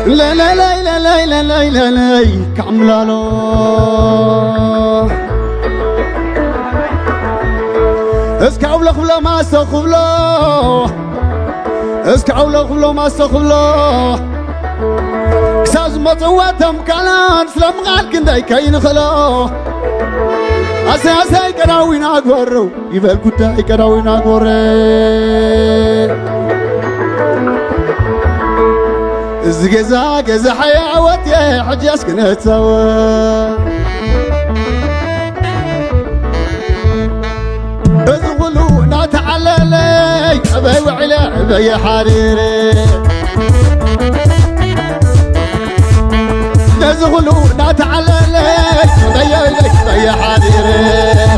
لا لا لا لا لا لا لا لا لا كعملالو اسكعوا خبلا ما استخبلا اسكعوا خبلا ما استخبلا كساز مطواتهم كلام سلام غال كنداي كاين خلا اساساي كراوين اغورو يبل كداي كراوين اغوري زغزا غزا حياوتي حجاس كنتسوا ازغلو ناتعللي ابي وعلى ابي حريري ازغلو ناتعللي ابي حريري